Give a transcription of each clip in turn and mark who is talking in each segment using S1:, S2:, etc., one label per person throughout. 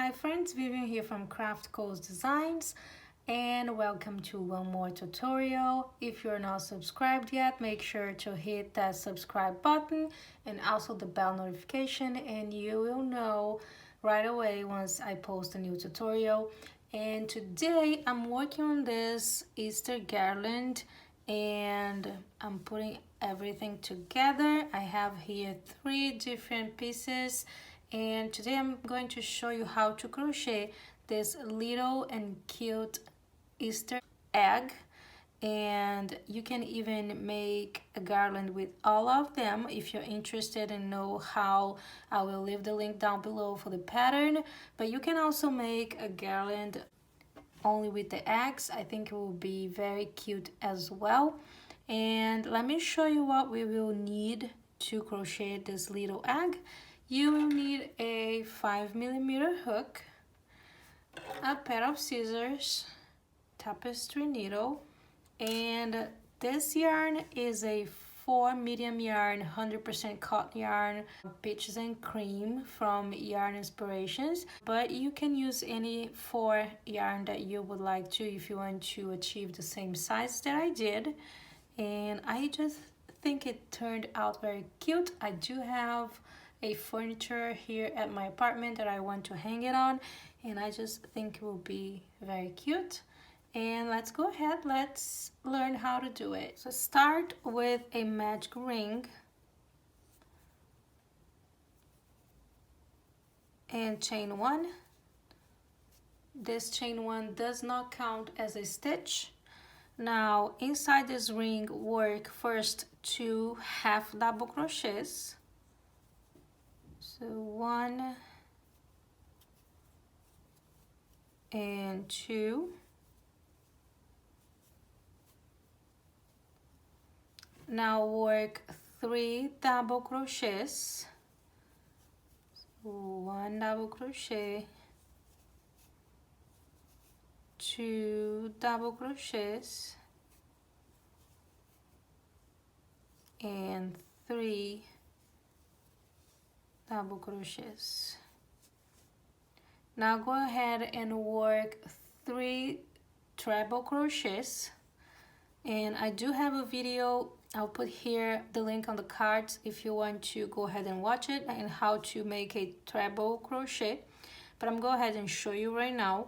S1: Hi friends, Vivian here from Craft Coast Designs, and welcome to one more tutorial. If you're not subscribed yet, make sure to hit that subscribe button and also the bell notification, and you will know right away once I post a new tutorial. And today I'm working on this Easter garland and I'm putting everything together. I have here 3 different pieces, and today I'm going to show you how to crochet this little and cute Easter egg, and you can even make a garland with all of them. If you're interested and know how, I will leave the link down below for the pattern, but you can also make a garland only with the eggs. I think it will be very cute as well. And let me show you what we will need to crochet this little egg. You will need a 5mm hook, a pair of scissors, tapestry needle, and this yarn is a 4 medium yarn, 100% cotton yarn, peaches and cream from Yarn Inspirations, but you can use any 4 yarn that you would like to if you want to achieve the same size that I did. And I just think it turned out very cute. I do have a furniture here at my apartment that I want to hang it on, and I just think it will be very cute. And let's go ahead, let's learn how to do it. So start with a magic ring and chain 1. This chain 1 does not count as a stitch. Now inside this ring, work first 2 half double crochets. So 1 and 2. Now work 3 double crochets. So 1 double crochet, 2 double crochets, and 3 double crochets. Now go ahead and work 3 treble crochets, and I do have a video. I'll put here the link on the cards if you want to go ahead and watch it, and how to make a treble crochet, but I'm going ahead and show you right now.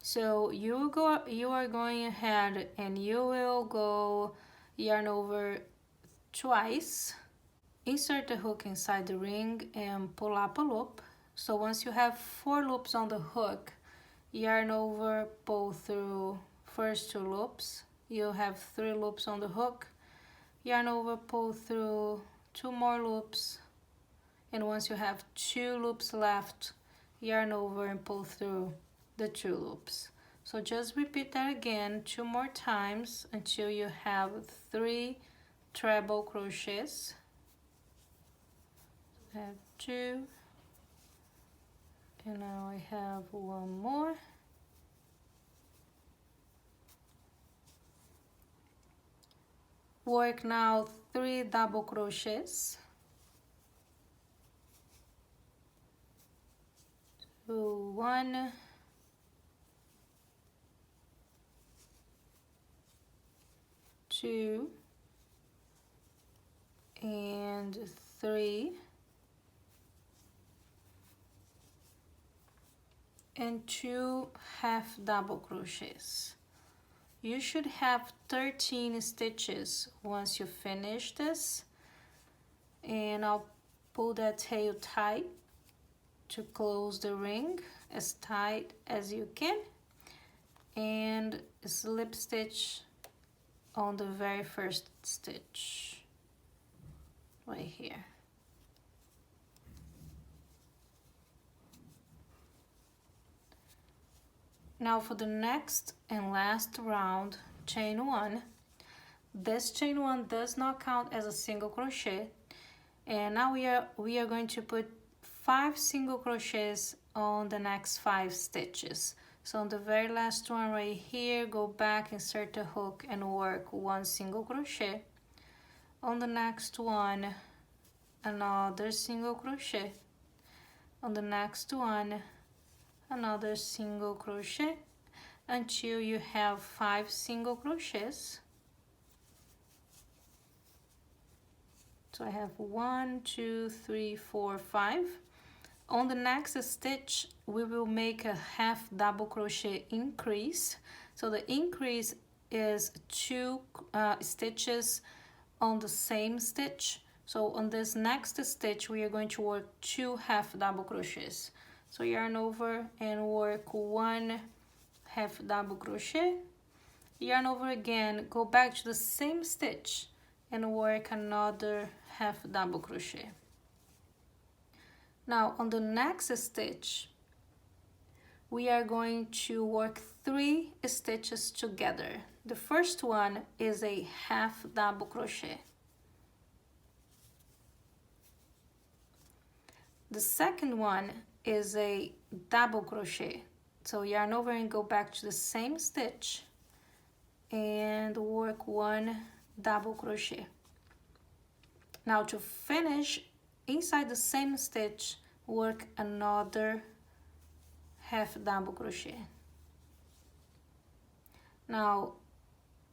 S1: So you are going ahead and you will go yarn over twice, insert the hook inside the ring and pull up a loop. So once you have 4 loops on the hook, yarn over, pull through first 2 loops. You'll have 3 loops on the hook, yarn over, pull through 2 more loops, and once you have 2 loops left, yarn over and pull through the 2 loops. So just repeat that again 2 more times until you have 3 treble crochets. I have 2, and now I have 1 more. Work now 3 double crochets. So 1, 2, and 3, and 2 half double crochets. You should have 13 stitches once you finish this, and I'll pull that tail tight to close the ring as tight as you can, and slip stitch on the very first stitch right here. Now for the next and last round, chain 1. This chain 1 does not count as a single crochet, and now we are going to put 5 single crochets on the next 5 stitches. So on the very last one right here, go back, insert the hook and work 1 single crochet. On the next one, another single crochet. On the next one, another single crochet until you have 5 single crochets. So I have 1, 2, 3, 4, 5. On the next stitch, we will make a half double crochet increase. So the increase is 2 stitches on the same stitch. So on this next stitch, we are going to work 2 half double crochets. So yarn over and work 1 half double crochet, yarn over again, go back to the same stitch and work another half double crochet. Now on the next stitch, we are going to work 3 stitches together. The first one is a half double crochet. The second one is a double crochet. So yarn over and go back to the same stitch and work 1 double crochet. Now to finish, inside the same stitch, work another half double crochet. Now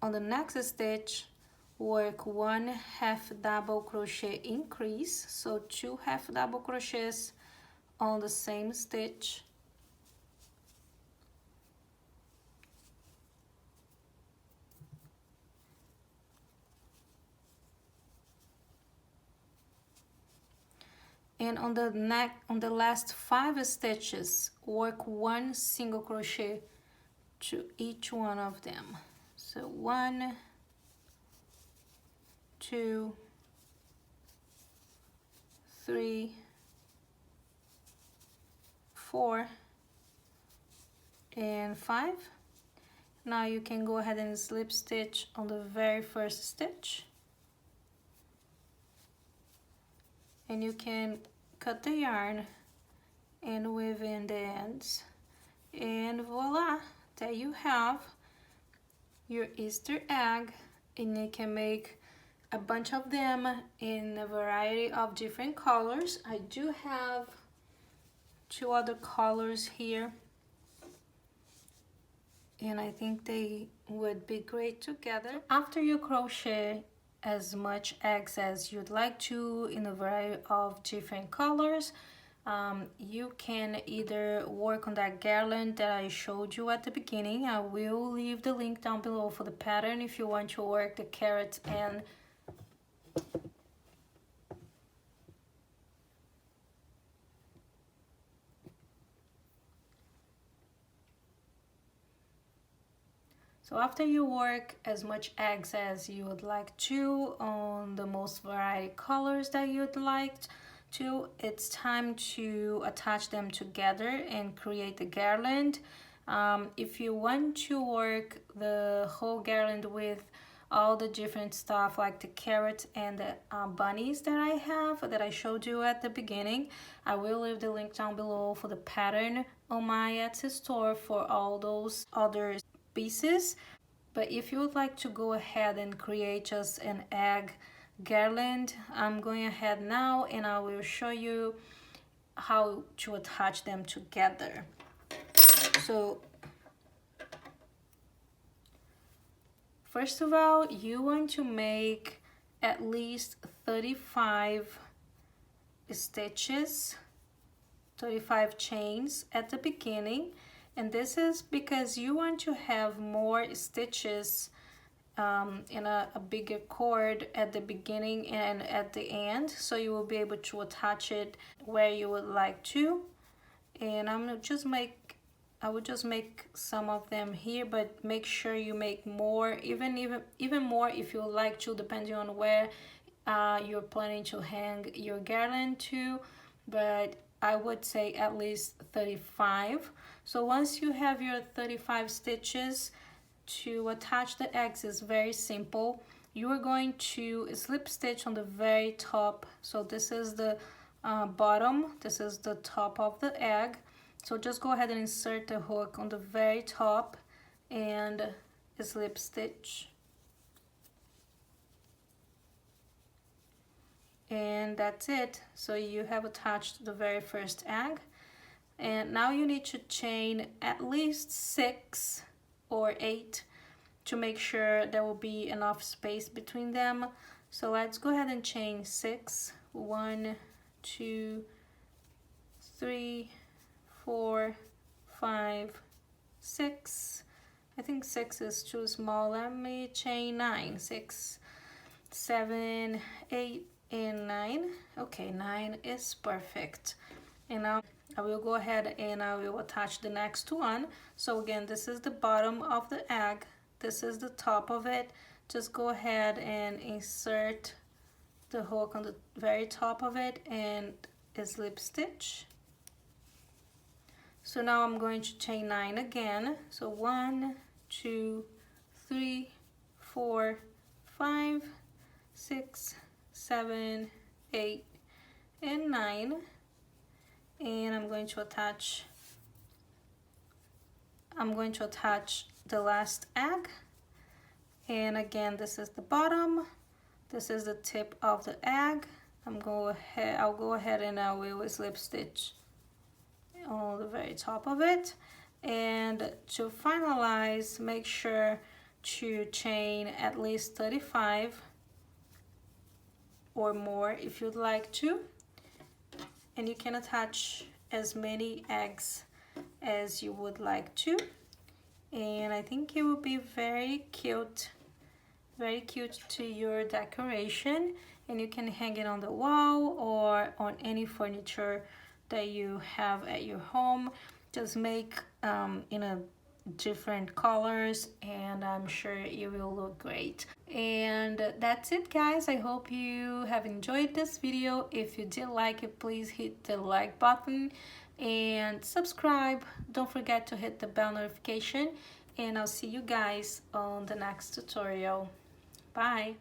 S1: on the next stitch, work 1 half double crochet increase, so 2 half double crochets on the same stitch. And on the last 5 stitches, work 1 single crochet to each one of them. So 1, 2, 3, 4, and 5. Now you can go ahead and slip stitch on the very first stitch. And you can cut the yarn and weave in the ends, and voila, there you have your Easter egg. And you can make a bunch of them in a variety of different colors. I do have 2 other colors here, and I think they would be great together. After you crochet as much eggs as you'd like to in a variety of different colors, you can either work on that garland that I showed you at the beginning. I will leave the link down below for the pattern if you want to work the carrot and so after you work as much eggs as you would like to on the most variety colors that you'd like to, it's time to attach them together and create the garland. If you want to work the whole garland with all the different stuff like the carrot and the bunnies that I have, that I showed you at the beginning, I will leave the link down below for the pattern on my Etsy store for all those other pieces. But if you would like to go ahead and create just an egg garland, I'm going ahead now and I will show you how to attach them together. So first of all, you want to make at least 35 stitches, 35 chains at the beginning. And this is because you want to have more stitches in a bigger cord at the beginning and at the end, so you will be able to attach it where you would like to. And I would just make some of them here, but make sure you make more, even more if you would like to, depending on where you're planning to hang your garland to. But I would say at least 35. So once you have your 35 stitches, to attach the eggs is very simple. You are going to slip stitch on the very top. So this is the bottom, this is the top of the egg. So just go ahead and insert the hook on the very top and slip stitch. And that's it. So you have attached the very first egg. And now you need to chain at least 6 or 8 to make sure there will be enough space between them. So let's go ahead and chain 6. 1, 2, 3, 4, 5, 6. I think 6 is too small. Let me chain 9. 6, 7, 8, and 9. Okay, 9 is perfect. And now I will go ahead and I will attach the next one. So again, this is the bottom of the egg. This is the top of it. Just go ahead and insert the hook on the very top of it and slip stitch. So now I'm going to chain 9 again. So 1, 2, 3, 4, 5, 6, 7, 8, and 9. And I'm going to attach the last egg. And again, this is the bottom. This is the tip of the egg. I'll go ahead and I will slip stitch on the very top of it. And to finalize, make sure to chain at least 35 or more if you'd like to. And you can attach as many eggs as you would like to. And I think it will be very cute to your decoration. And you can hang it on the wall or on any furniture that you have at your home. Just make different colors, and I'm sure it will look great. And that's it, guys. I hope you have enjoyed this video. If you did like it, please hit the like button and subscribe. Don't forget to hit the bell notification, and I'll see you guys on the next tutorial. Bye.